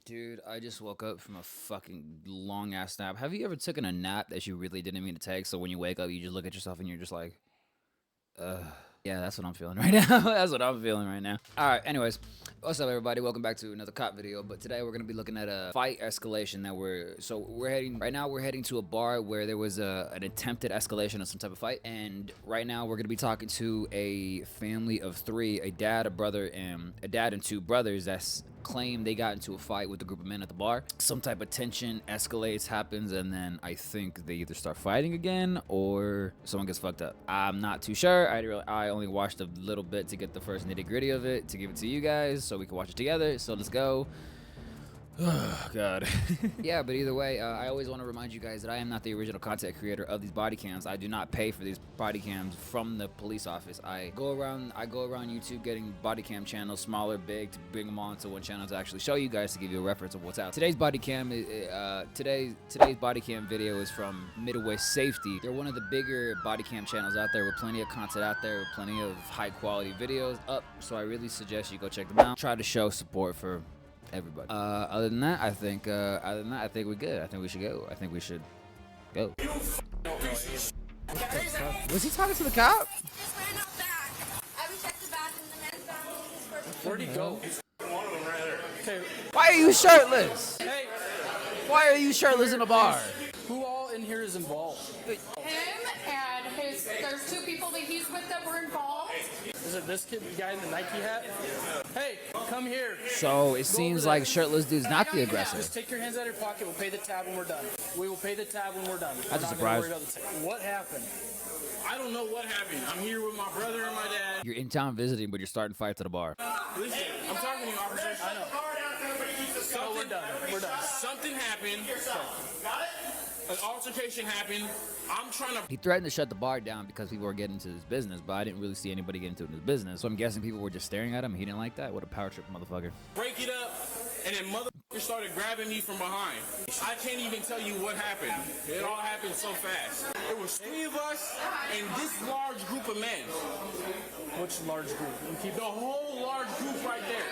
Dude, I just woke up from a fucking long ass nap. Have you ever taken a nap that you really didn't mean to take? So when you wake up, you just look at yourself and you're just like, ugh. Yeah, that's what I'm feeling right now. That's what I'm feeling right now. All right, anyways, what's up, everybody? Welcome back to another cop video. But today we're gonna be looking at a fight escalation that we're heading to a bar where there was an attempted escalation of some type of fight. And right now we're gonna be talking to a family of three, a dad, a brother, and two brothers that's claim they got into a fight with a group of men at the bar. Some type of tension escalates, happens, and then I think they either start fighting again or someone gets fucked up. I'm not too sure. I only watched a little bit to get the first nitty-gritty of it to give it to you guys so we can watch it together. So let's go. Oh, God. Yeah, but either way, I always want to remind you guys that I am not the original content creator of these body cams. I do not pay for these body cams from the police office. I go around YouTube getting body cam channels, small or big, to bring them all into one channel to actually show you guys, to give you a reference of what's out. Today's body cam today's body cam video is from Midwest Safety. They're one of the bigger body cam channels out there with plenty of content out there, with plenty of high quality videos up. So I really suggest you go check them out. Try to show support for everybody. Other than that, I think we're good. I think we should go. Go. Was he talking to the cop? Just ran out back. I was at the bathroom, the men's bathroom. Where'd he go? One of them right there. Okay. Why are you shirtless? Hey, Why are you shirtless in a bar? who all in here is involved? Him and there's two people that he's with that were involved. Is it this kid, the guy in the Nike hat? Hey, come here. So it seems like shirtless dude's not the aggressor. Just take your hands out of your pocket. We'll pay the tab when we're done. We will pay the tab when we're done. That's a surprise. What happened? I don't know what happened. I'm here with my brother and my dad. You're in town visiting, but you're starting fights at a bar. Listen, I'm talking to you, officer. I know. So we're done. We're done. Something happened. An altercation happened. I'm trying to. He threatened to shut the bar down because people were getting into his business, but I didn't really see anybody get into his business. So I'm guessing people were just staring at him. He didn't like that. What a power trip, motherfucker. Break it up, and then motherfucker started grabbing me from behind. I can't even tell you what happened. It all happened so fast. There was three of us and this large group of men. Which large group? You keep The whole large group right there.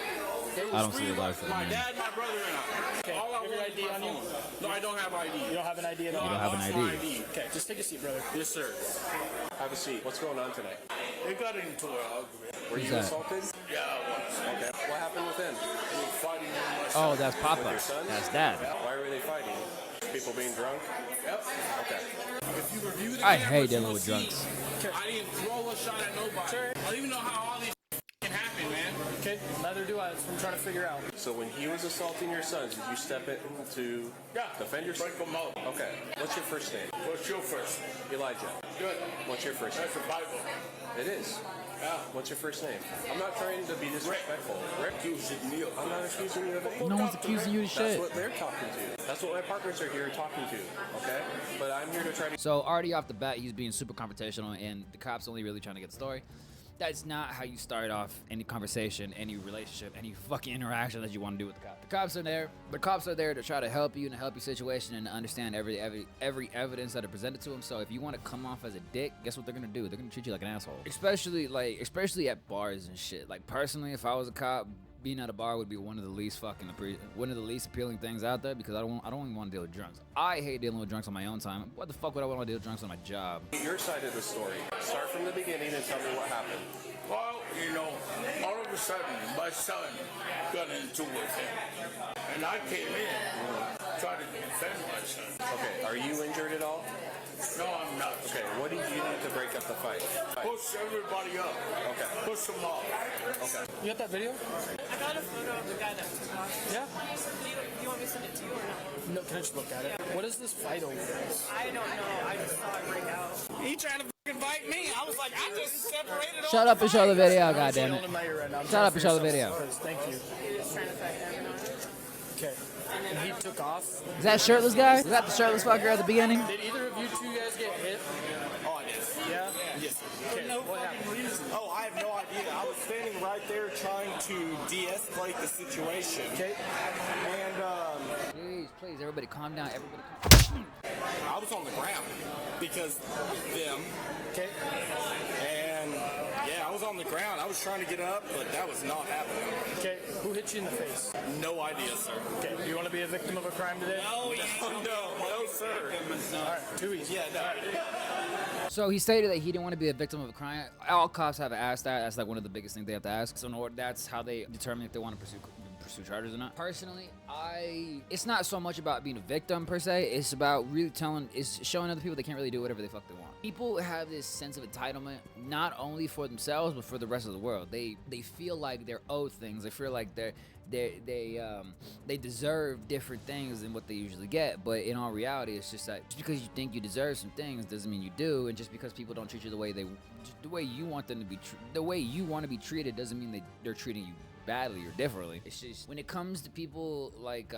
There was I don't see three a of large us, group, my man. dad, my brother, and I. Okay, All I you have your want is ID my on you? phone. No, I don't have ID. You don't have an ID at No, all? You don't have an lost ID. my ID. Okay, just take a seat, brother. Yes, sir. Have a seat. What's going on tonight? They got into an argument. Were Who's you that? assaulted? Yeah, I was. Okay. What happened with them? They were fighting with my Oh, son. that's Papa. Your son? That's Dad. Why were they fighting? People being drunk? Yep. Okay. If you review the I cameras, hate dealing you'll with see drunks. I didn't throw a shot at nobody. I don't even know how all these can happen, man. Okay, neither do I. That's what I'm trying to figure out. So when he was assaulting your sons, did you step in to defend yourself? Break them out. Okay. What's your first name? What's your first? Elijah. Good. What's your first name? That's the Bible. It is. Yeah. What's your first name? I'm not trying to be disrespectful. Rick? Accusing me of. I'm not accusing you of anything. No one's accusing you of That's shit. what they're talking to. That's what my partners are here talking to. Okay? But I'm here to try to. So already off the bat, he's being super confrontational, and the cop's only really trying to get the story. That's not how you start off any conversation, any relationship, any fucking interaction that you want to do with the cop. The cops are there. The cops are there to try to help you in a help you situation and to understand every evidence that are presented to them. So if you want to come off as a dick, guess what they're gonna do? They're gonna treat you like an asshole. Especially at bars and shit. Like personally, if I was a cop, being at a bar would be one of the least appealing things out there, because I don't even want to deal with drunks. I hate dealing with drunks on my own time. What the fuck would I want to deal with drunks on my job? Your side of the story. Start from the beginning and tell me what happened. Well, you know, all of a sudden, my son got into it with him. And I came in, tried to defend my son. Okay, are you injured at all? No, I'm not. Okay, what did you do to break up the fight? Push everybody up. Okay. Push them off. Okay. You got that video? I got a photo of the guy that took off. Yeah. Do you want me to send it to you or not? No, can I just look at it? What is this fight over? I don't know. I just saw it break out. He trying to fucking fight me. I was like, I just separated. Shut up and show the video, goddammit. Right, Shut up and show the video. Thank you. He was trying to fight everyone. Okay. And he took off. Is that shirtless guy? Is that the shirtless fucker at the beginning? Did either of you two guys get hit? Oh, I did. Yeah? Yes. Okay, what happened? Oh, I have no idea. I was standing right there trying to de-escalate the situation. Okay. And Please, everybody calm down. Everybody calm down. I was on the ground because them. Okay. And yeah, I was on the ground. I was trying to get up, but that was not happening. Okay, who hit you in the face? No idea, sir. Okay, do you want to be a victim of a crime today? No, sir. All right, too easy. Yeah, no. So he stated that he didn't want to be a victim of a crime. All cops have asked that. That's like one of the biggest things they have to ask. So in order, that's how they determine if they want to pursue charges or not. Personally, it's not so much about being a victim per se. It's about really showing other people they can't really do whatever the fuck they want. People have this sense of entitlement, not only for themselves but for the rest of the world. They feel like they're owed things. They feel like they deserve different things than what they usually get. But in all reality, it's just that just because you think you deserve some things doesn't mean you do. And just because people don't treat you the way you want them to be, the way you want to be treated, doesn't mean they're treating you badly or differently. It's just when it comes to people like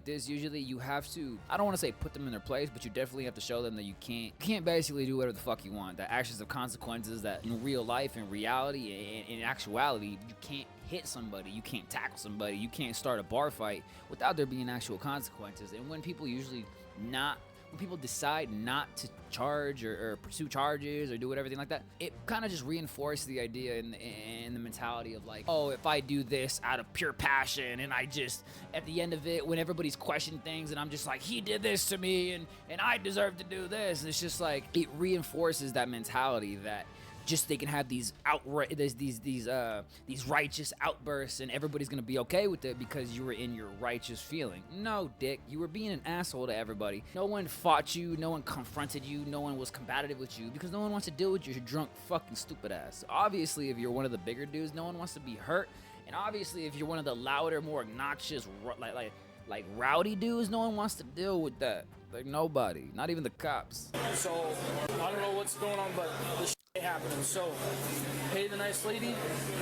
this, usually you have to, I don't want to say put them in their place, but you definitely have to show them that you can't basically do whatever the fuck you want. That actions have consequences, that in real life, in reality, in actuality, you can't hit somebody, you can't tackle somebody, you can't start a bar fight without there being actual consequences. And when people decide not to charge or pursue charges or do whatever like that, it kind of just reinforces the idea and the mentality of like, oh, if I do this out of pure passion and I just, at the end of it, when everybody's questioning things and I'm just like, he did this to me and I deserve to do this, it's just like, it reinforces that mentality that just they can have these righteous outbursts and everybody's gonna be okay with it because you were in your righteous feeling. No, dick, you were being an asshole to everybody. No one fought you, no one confronted you, no one was combative with you because no one wants to deal with your drunk fucking stupid ass. Obviously, if you're one of the bigger dudes, no one wants to be hurt, and obviously if you're one of the louder, more obnoxious, like rowdy dudes, no one wants to deal with that. Like nobody, not even the cops. So I don't know what's going on, but this shit happening. So pay the nice lady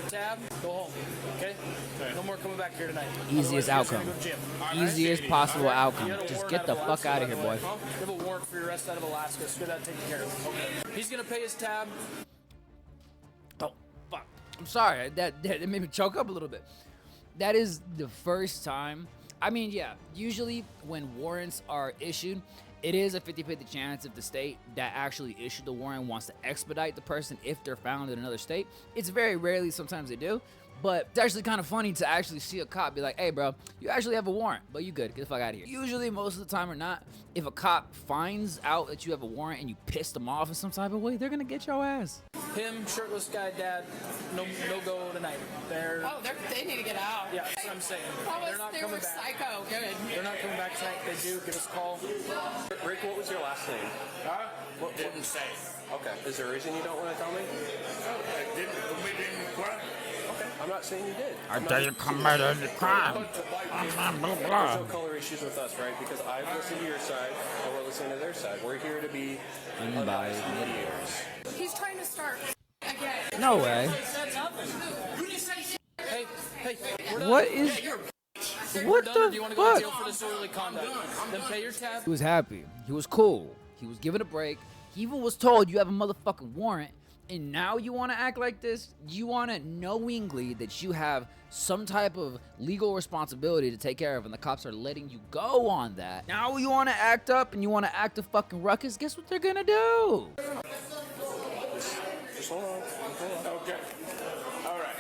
the tab, go home. Okay? No more coming back here tonight. Easiest outcome. Go to gym. Easiest possible outcome. You had a Just warrant get out the of fuck Alaska, out of by here, the way, boy. huh? You have a warrant for your arrest out of Alaska. So get that taken care of. Okay. He's gonna pay his tab. Oh, fuck. I'm sorry. That made me choke up a little bit. That is the first time. I mean, yeah, usually when warrants are issued, it is a 50-50 chance if the state that actually issued the warrant wants to expedite the person if they're found in another state. It's very rarely, sometimes they do. But it's actually kind of funny to actually see a cop be like, hey, bro, you actually have a warrant, but you good. Get the fuck out of here. Usually, most of the time or not, if a cop finds out that you have a warrant and you pissed them off in some type of way, they're going to get your ass. Him, shirtless guy, dad, no go tonight. They need to get out. Yeah, that's what I'm saying. They were psycho. Good. They're not coming back tonight. They do. Give us a call. Rick, what was your last name? What didn't say? Okay. Is there a reason you don't want to tell me? I didn't commit any crime. Okay. I'm not saying you did. I didn't commit any crime. There's no color issues with us, right? Because I've listened to your side and we're listening to their side. We're here to be unbiased mediators. He's trying to start again. No way. Hey, we're done. What is... What We're done, or the do you want to go to jail fuck? for disorderly conduct? Then pay your tab. He was happy. He was cool. He was given a break. He even was told you have a motherfucking warrant. And now you want to act like this? You want to knowingly that you have some type of legal responsibility to take care of, and the cops are letting you go on that. Now you want to act up and you want to act a fucking ruckus? Guess what they're gonna do? Just hold on. Okay. All right.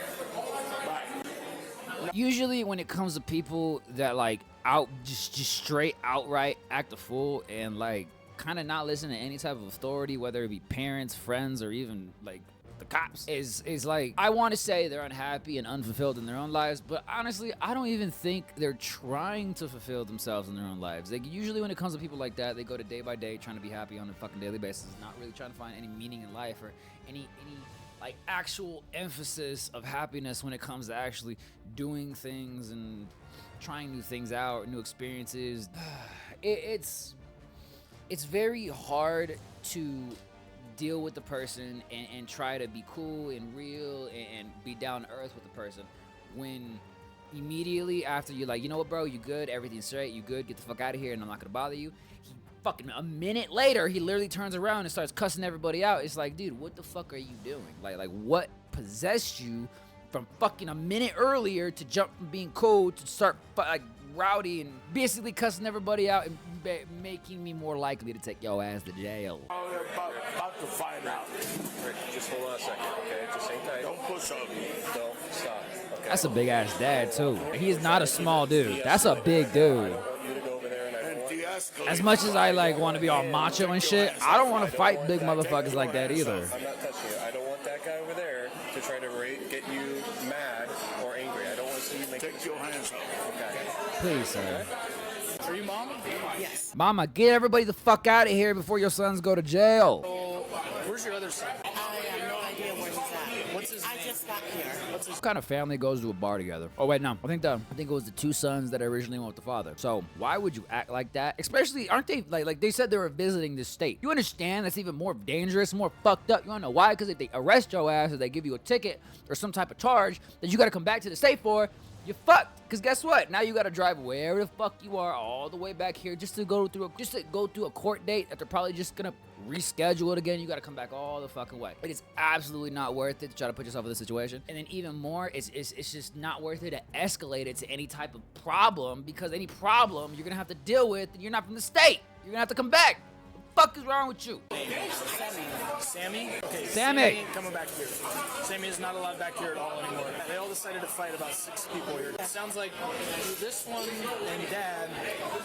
Bye. Usually when it comes to people that like just straight outright act a fool and like kind of not listen to any type of authority, whether it be parents, friends, or even like the cops, is like, I want to say they're unhappy and unfulfilled in their own lives, but honestly, I don't even think they're trying to fulfill themselves in their own lives. Like, usually when it comes to people like that, they go to day by day trying to be happy on a fucking daily basis, not really trying to find any meaning in life or any like actual emphasis of happiness when it comes to actually doing things and trying new things out, new experiences. It's very hard to deal with the person and try to be cool and real and be down to earth with the person when immediately after you're like, you know what, bro, you good, everything's straight, you good, get the fuck out of here and I'm not gonna bother you. He fucking a minute later, he literally turns around and starts cussing everybody out. It's like, dude, what the fuck are you doing? Like what possessed you from fucking a minute earlier to jump from being cool to start like rowdy and basically cussing everybody out and making me more likely to take your ass to jail? About to find out. Rick, just Hold on a second, okay? Just hang tight. Don't push up. Don't stop. Okay. That's a big ass dad too. He is not a small dude. That's a big dude. I want you to go over there and I want As much as I like want to be all macho and shit, I don't want to fight big motherfuckers like that either. I'm not touching you. I don't want that guy over there to try to get you mad or angry. I don't want to see you make. Take your hands off. Okay. Please, sir. Are you mom? Yes. Mama, get everybody the fuck out of here before your sons go to jail. So, where's your other son? I have no idea where he's at. What's his I name? just got here. What kind of family goes to a bar together? Oh wait, no. I think it was the two sons that originally went with the father. So why would you act like that? Especially, aren't they like they said they were visiting this state? You understand that's even more dangerous, more fucked up. You wanna know why? Because if they arrest your ass or they give you a ticket or some type of charge that you gotta come back to the state for, you're fucked. Because guess what? Now you gotta drive wherever the fuck you are all the way back here just to go through a court date that they're probably just gonna reschedule it again. You gotta come back all the fucking way. It is absolutely not worth it to try to put yourself in this situation. And then even more, it's just not worth it to escalate it to any type of problem, because any problem you're gonna have to deal with, and you're not from the state. You're gonna have to come back. What the fuck is wrong with you? Sammy? Okay, Sammy. ain't coming back here. Sammy is not allowed back here at all anymore. They all decided to fight about 6 people here. It sounds like this one and Dad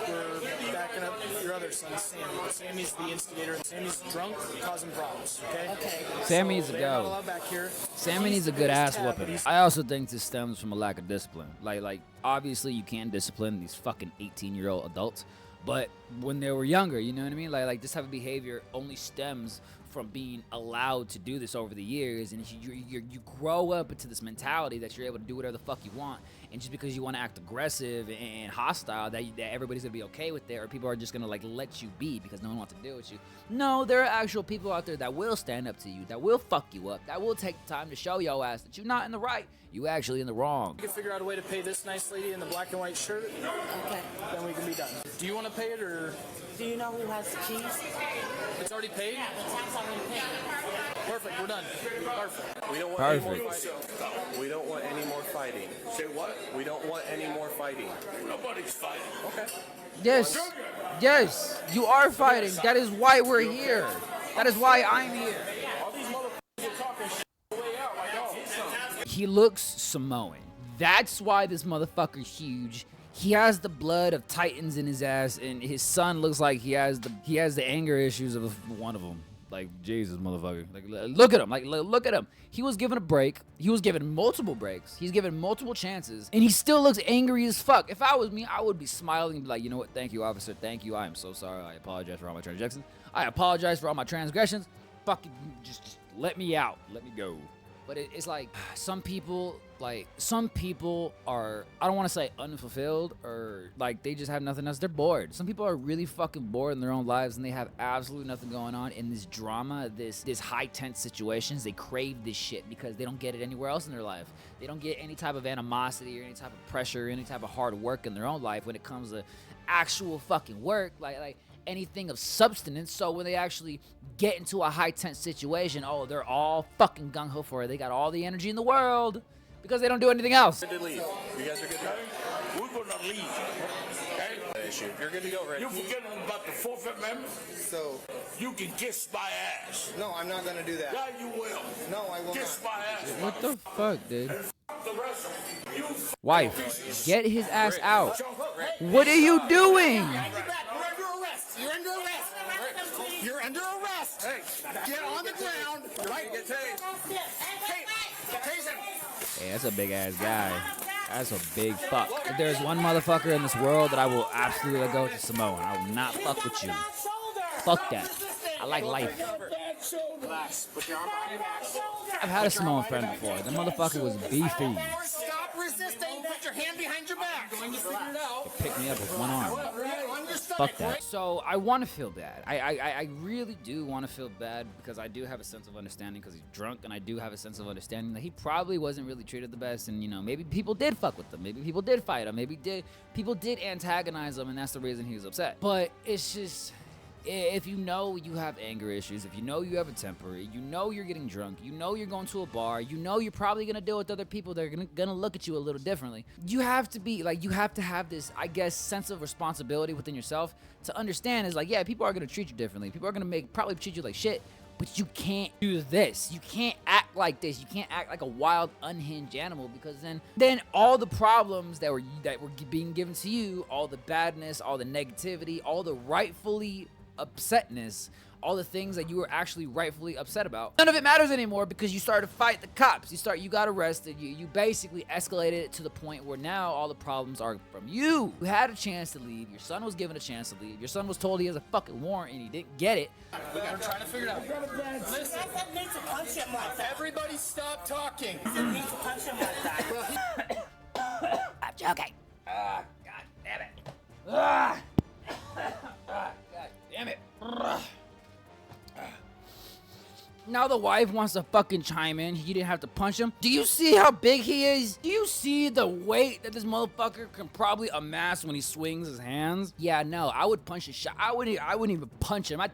were backing up your other son, Sammy. Sammy's the instigator, and Sammy's drunk, causing problems, okay? Okay. Sammy needs to They're not go. allowed back here. Sammy needs a good ass whooping. I also think this stems from a lack of discipline. Like obviously you can't discipline these fucking 18-year-old adults, but when they were younger, you know what I mean? Like this type of behavior only stems from being allowed to do this over the years, and you grow up into this mentality that you're able to do whatever the fuck you want, and just because you want to act aggressive and hostile, that everybody's gonna be okay with it, or people are just gonna like let you be because no one wants to deal with you. No, there are actual people out there that will stand up to you, that will fuck you up, that will take the time to show your ass that you're not in the right, you actually in the wrong. We can figure out a way to pay this nice lady in the black and white shirt, Okay. then we can be done. Do you want to pay it, or Do you know who has the keys? it's already paid? Yeah, the tax already paid. Perfect, we're done. Perfect. We don't want Perfect. any more fighting. We don't want any more fighting. Say what? We don't want any more fighting. Nobody's fighting. Okay. Yes, you are fighting. That is why we're here. That is why I'm here. All these motherfuckers are talking shit way out like, oh, He looks Samoan. That's why this motherfucker's huge. He has the blood of Titans in his ass, and his son looks like he has the anger issues of one of them. Like, Jesus, motherfucker. Like, look at him. Like, look at him. He was given a break. He was given multiple breaks. He's given multiple chances, and he still looks angry as fuck. If I was me, I would be smiling and be like, you know what? Thank you, officer. Thank you. I am so sorry. I apologize for all my transgressions. I apologize for all my transgressions. Fucking just let me out. Let me go. But it's like some people are, I don't want to say unfulfilled, or like they just have nothing else. They're bored. Some people are really fucking bored in their own lives, and they have absolutely nothing going on in this drama, this high tense situations. They crave this shit because they don't get it anywhere else in their life. They don't get any type of animosity or any type of pressure, or any type of hard work in their own life when it comes to actual fucking work. Like anything of substance. So when they actually get into a high tense situation, oh, they're all fucking gung-ho for it. They got all the energy in the world because they don't do anything else. Good to leave. You guys are good to go? we're gonna leave. Okay? Issue. You're good to go, right? You forgetting about the Fourth Amendment? So, You can kiss my ass. no, I'm not gonna do that. Yeah, you will. No, I will Kiss not. my ass. What the fuck, dude? The rest of you Wife, get his ass out. What are you doing? You're under arrest. You're under arrest. You're under arrest. Get on the ground. Right. Get tased. Tase him. Hey, that's a big ass guy. That's a big fuck. If there's one motherfucker in this world that I will absolutely let go, it's Samoan. I will not fuck with you. Fuck that. I like life. I've had a Samoan friend before. That motherfucker was beefy. Stop resisting. Put your hand behind your back. I'm going to figure it out. Pick me up with one arm. Understood. Fuck that. So I want to feel bad. I really do want to feel bad because I do have a sense of understanding because he's drunk, and I do have a sense of understanding that he probably wasn't really treated the best, and you know, maybe people did fuck with him, maybe people did fight him, maybe people did antagonize him, and that's the reason he was upset. But it's just, if you know you have anger issues, if you know you have a temper, you know you're getting drunk, you know you're going to a bar, you know you're probably gonna deal with other people that are gonna look at you a little differently. You have to be like, you have to have this, I guess, sense of responsibility within yourself to understand is like, yeah, people are gonna treat you differently. People are gonna probably treat you like shit, but you can't do this. You can't act like this. You can't act like a wild, unhinged animal, because then all the problems that were being given to you, all the badness, all the negativity, all the rightfully upsetness, all the things that you were actually rightfully upset about, none of it matters anymore, because you started to fight the cops. You got arrested. You basically escalated it to the point where now all the problems are from you. You had a chance to leave. Your son was given a chance to leave. Your son was told he has a fucking warrant and he didn't get it. We're trying to figure it out. Listen, I need to punch him like that. Everybody stop talking. I need to punch him like that. I'm joking. God damn it. God damn it. Now the wife wants to fucking chime in. He didn't have to punch him. Do you see how big he is? Do you see the weight that this motherfucker can probably amass when he swings his hands? Yeah, no, I would punch his shot. I wouldn't even punch him. I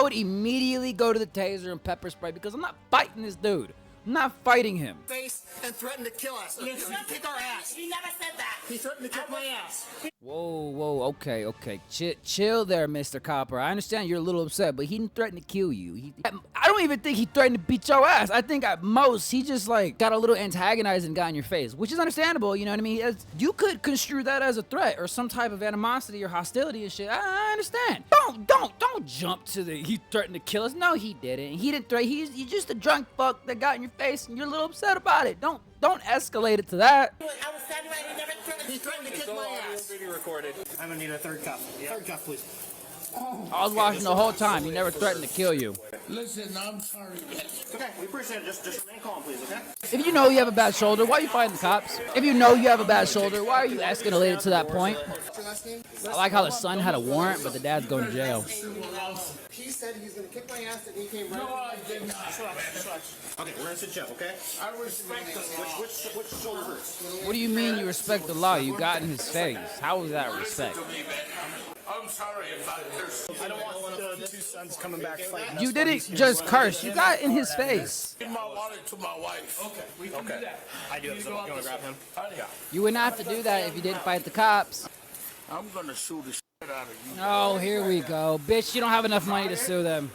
would immediately go to the taser and pepper spray, because I'm not fighting this dude. I'm not fighting him. Face and threatened to kill us. He kick our ass. He never said that. He threatened to kick my ass. Whoa, okay. Chill there, Mr. Copper. I understand you're a little upset, but he didn't threaten to kill you. I don't even think he threatened to beat your ass. I think at most, he just like got a little antagonized and got in your face, which is understandable, you know what I mean? You could construe that as a threat or some type of animosity or hostility and shit. I understand. Don't jump to the he threatened to kill us. No, he didn't. He didn't threaten. He's just a drunk fuck that got in your face and you're a little upset about it. Don't escalate it to that. I was standing right. He never threatened. He threatened to kick my ass. Recorded. I'm gonna need a third cuff. Third cuff, please. I was watching the whole time. He never threatened to kill you. Listen, I'm sorry. Okay, we appreciate it. Just remain calm, please, okay? If you know you have a bad shoulder, why are you fighting the cops? If you know you have a bad shoulder, why are you escalated to that point? I like how the son had a warrant, but the dad's going to jail. He said he's gonna kick my ass, and he came right. No, I did not. Okay, we're gonna sit chill, okay? I respect the law. Which shoulder hurts? What do you mean you respect the law? You got in his face. How is that respect? I'm sorry about this. I don't want the two sons coming back fighting. You didn't just curse. You got in his face. Give my wallet to my wife. Okay, we can do that. I do. So you wanna grab him? Yeah. You wouldn't have to do that if you didn't fight the cops. I'm gonna sue the shit out of you. Oh, here we go. Bitch, you don't have enough money to sue them.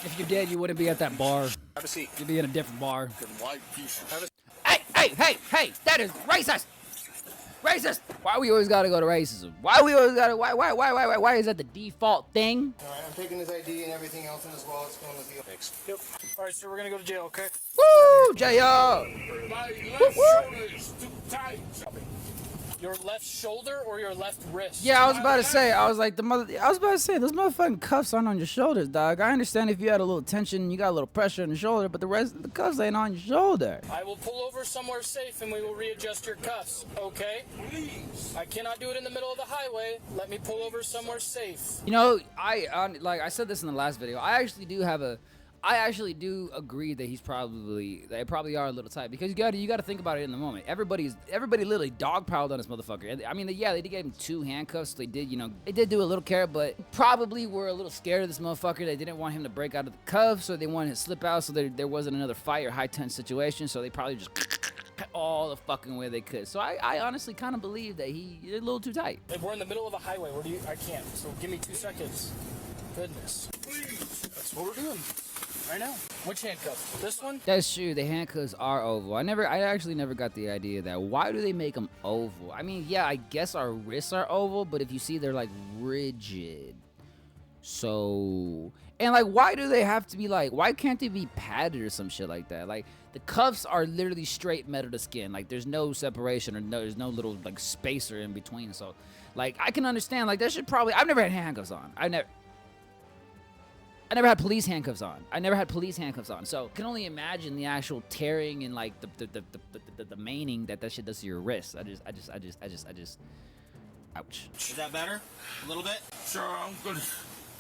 If you did, you wouldn't be at that bar. Have a seat. You'd be in a different bar. White piece of Hey, that is racist. Racist. Why we always gotta go to racism? Why is that the default thing? All right, I'm taking his ID and everything else in his wallet. It's going with you. Thanks. Yep. All right, so we're gonna go to jail, okay? Woo, J.O. my left shoulder is too tight. Your left shoulder or your left wrist? Yeah, I was about to say, those motherfucking cuffs aren't on your shoulders, dog. I understand if you had a little tension, you got a little pressure on the shoulder, but the rest of the cuffs ain't on your shoulder. I will pull over somewhere safe and we will readjust your cuffs, okay? Please. I cannot do it in the middle of the highway. Let me pull over somewhere safe. You know, like I said this in the last video, I actually do agree that they probably are a little tight, because you got to think about it in the moment. Everybody literally dogpiled on this motherfucker. And I mean, yeah, they gave him 2 handcuffs. They did do a little care, but probably were a little scared of this motherfucker. They didn't want him to break out of the cuffs, or they wanted to slip out, so there wasn't another fight or high tense situation. So they probably just all the fucking way they could. So I honestly kind of believe that he's a little too tight. If we're in the middle of a highway, I can't. So give me 2 seconds. Goodness. Please. That's what we're doing. Right now. Which handcuff? This one? That's true. The handcuffs are oval. I actually never got the idea that why do they make them oval? I mean, yeah, I guess our wrists are oval, but if you see, they're like rigid. So, and like, why do they have to be like? Why can't they be padded or some shit like that? Like, the cuffs are literally straight metal to skin. Like, there's no separation or there's no little like spacer in between. So, like, I can understand. Like, that should probably. I've never had handcuffs on. I never had police handcuffs on. So I can only imagine the actual tearing and like the maining that shit does to your wrist. I just ouch. Is that better? A little bit? Sure, I'm gonna.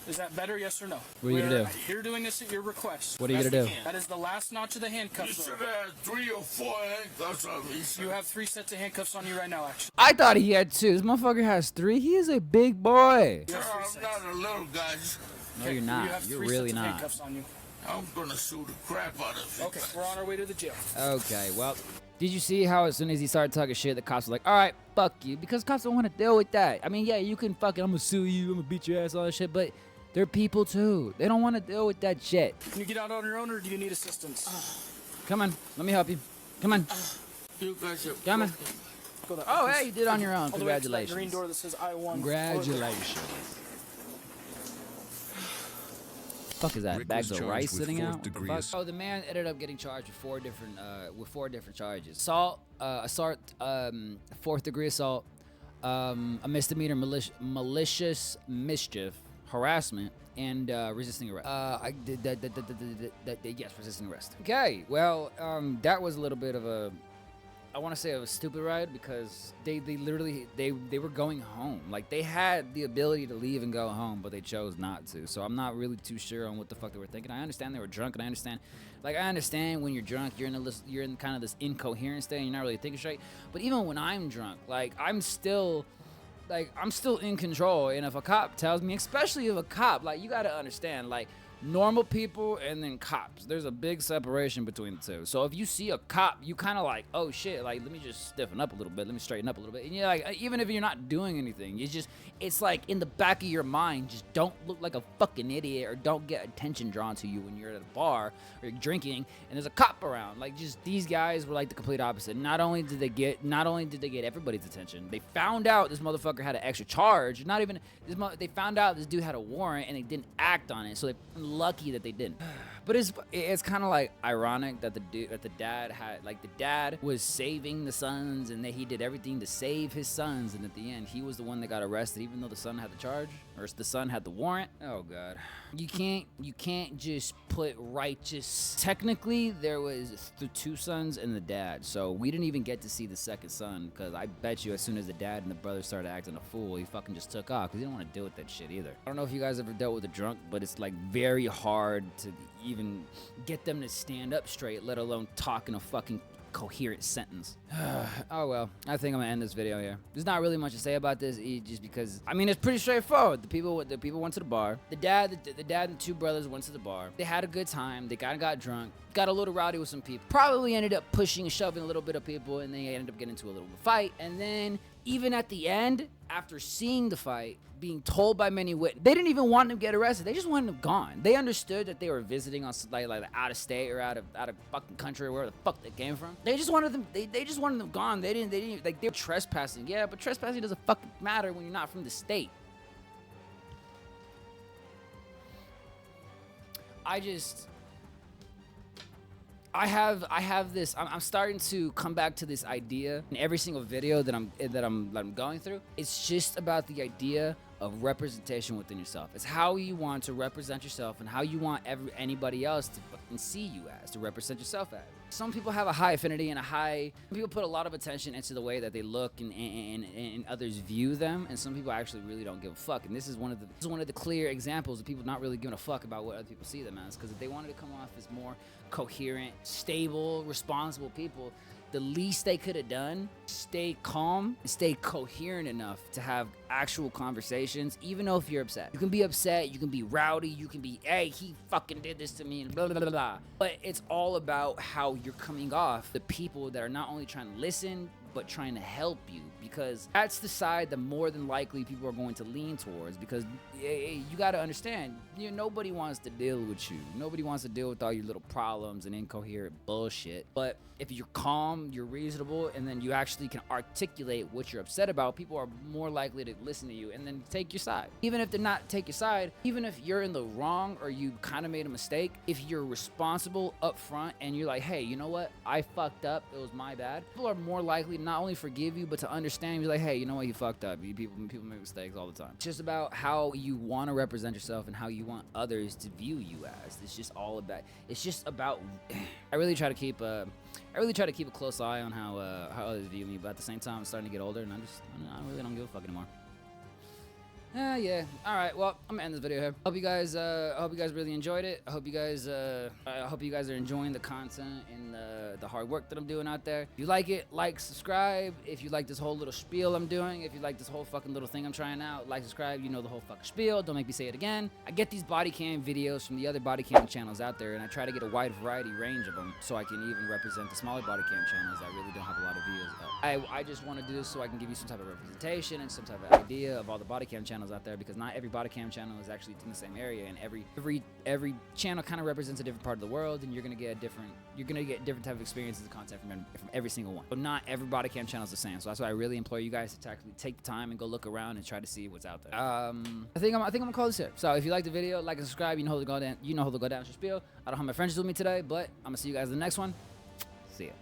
Is that better, yes or no? What are you gonna do? You're doing this at your request. What are you gonna do? That is the last notch of the You handcuffs. should have 3 or 4 handcuffs on me. You have 3 sets of handcuffs on you right now, actually. I thought he had 2. This motherfucker has 3. He is a big boy. Sure, I'm not a little guy. No, you're You not. have You're 3 really sets of not. handcuffs on you. I'm gonna sue the crap out of you. Okay, we're on our way to the jail. Okay, well, did you see how as soon as he started talking shit, the cops were like, all right, fuck you, because cops don't want to deal with that. I mean, yeah, you can fucking, I'm gonna sue you, I'm gonna beat your ass, all that shit, but They're people too. They don't want to deal with that shit. Can you get out on your own, or do you need assistance? Come on, let me help you. Come on, You guys are come on. Go that Oh, way. hey, you did it on your own. All the way up to that green Congratulations. door that says I-1. Congratulations. Fuck is that? Rick Bags was of charged rice with sitting fourth out? What the degree fuck? assault. Oh, the man ended up getting charged with four different charges: assault, fourth degree assault, a misdemeanor malicious mischief, harassment, and resisting arrest. I did that. Yes, resisting arrest. Okay, well, that was a little bit of a. I want to say it was a stupid ride because they literally they were going home. Like, they had the ability to leave and go home, but they chose not to. So I'm not really too sure on what the fuck they were thinking. I understand they were drunk, and I understand when you're drunk, you're in kind of this incoherent state, and you're not really thinking straight. But even when I'm drunk, like, I'm still in control. And if a cop tells me, especially if a cop, like, you gotta understand, like, normal people and then cops, there's a big separation between the two. So if you see a cop, you kind of like, oh shit, like, let me just stiffen up a little bit, let me straighten up a little bit. And you're like, even if you're not doing anything, it's like in the back of your mind, just don't look like a fucking idiot, or don't get attention drawn to you when you're at a bar or you're drinking and there's a cop around. Like, just these guys were like the complete opposite. Not only did they get everybody's attention, they found out this motherfucker had an extra charge. They found out this dude had a warrant, and they didn't act on it. So they're lucky that they didn't. But it's kind of like ironic that the dad was saving the sons, and that he did everything to save his sons, and at the end he was the one that got arrested, even though the son had the charge, or the son had the warrant. Oh god, you can't just put righteous. Technically, there was the two sons and the dad, so we didn't even get to see the second son, because I bet you as soon as the dad and the brother started acting a fool, he fucking just took off, because he didn't want to deal with that shit either. I don't know if you guys ever dealt with a drunk, but it's like very hard to even get them to stand up straight, let alone talk in a fucking coherent sentence. Oh well, I think I'm gonna end this video here. There's not really much to say about this, just because, I mean, it's pretty straightforward. The people went to the bar. The dad and the two brothers went to the bar. They had a good time. They kind of got drunk, got a little rowdy with some people. Probably ended up pushing and shoving a little bit of people, and they ended up getting into a little fight. And then even at the end, after seeing the fight, being told by many witnesses, they didn't even want them to get arrested. They just wanted them gone. They understood that they were visiting on like out of state or out of fucking country, or where the fuck they came from. They just wanted them. They just wanted them gone. They didn't like, they were trespassing. Yeah, but trespassing doesn't fucking matter when you're not from the state. I have this. I'm starting to come back to this idea in every single video that I'm going through. It's just about the idea of representation within yourself. It's how you want to represent yourself, and how you want anybody else to fucking see you as, to represent yourself as. Some people have a high affinity, and some people put a lot of attention into the way that they look and others view them, and some people actually really don't give a fuck. And this is one of the clear examples of people not really giving a fuck about what other people see them as, because if they wanted to come off as more coherent, stable, responsible people, the least they could have done, stay calm and stay coherent enough to have actual conversations, even though if you're upset. You can be upset, you can be rowdy, you can be, hey, he fucking did this to me, and blah, blah, blah, blah. But it's all about how you're coming off the people that are not only trying to listen, but trying to help you, because that's the side that more than likely people are going to lean towards, because you got to understand, nobody wants to deal with you. Nobody wants to deal with all your little problems and incoherent bullshit. But if you're calm, you're reasonable, and then you actually can articulate what you're upset about, people are more likely to listen to you and then take your side. Even if they're not take your side, even if you're in the wrong or you kind of made a mistake, if you're responsible up front and you're like, hey, you know what? I fucked up. It was my bad. People are more likely to not only forgive you, but to understand. You're like, hey, you know what? You fucked up. People make mistakes all the time. It's just about how you want to represent yourself and how you want others to view you as. It's just all about. It's just about. I really try to keep a close eye on how others view me, but at the same time, I'm starting to get older, and I really don't give a fuck anymore. Yeah. All right. Well, I'm gonna end this video here. Hope you guys really enjoyed it. I hope you guys are enjoying the content and the hard work that I'm doing out there. If you like it, like, subscribe. If you like this whole little spiel I'm doing, if you like this whole fucking little thing I'm trying out, like, subscribe. You know the whole fucking spiel. Don't make me say it again. I get these body cam videos from the other body cam channels out there, and I try to get a wide variety range of them so I can even represent the smaller body cam channels that really don't have a lot of videos up. I just want to do this so I can give you some type of representation and some type of idea of all the body cam channels out there, because not every body cam channel is actually in the same area, and every channel kind of represents a different part of the world, and you're gonna get different type of experiences and content from every single one. So not every body cam channel is the same. So that's why I really implore you guys to actually take the time and go look around and try to see what's out there. I think I'm gonna call this here. So if you like the video, like and subscribe. You know how to go down. You know how to go down. Spiel. I don't have my Frenchies with me today, but I'm gonna see you guys in the next one. See ya.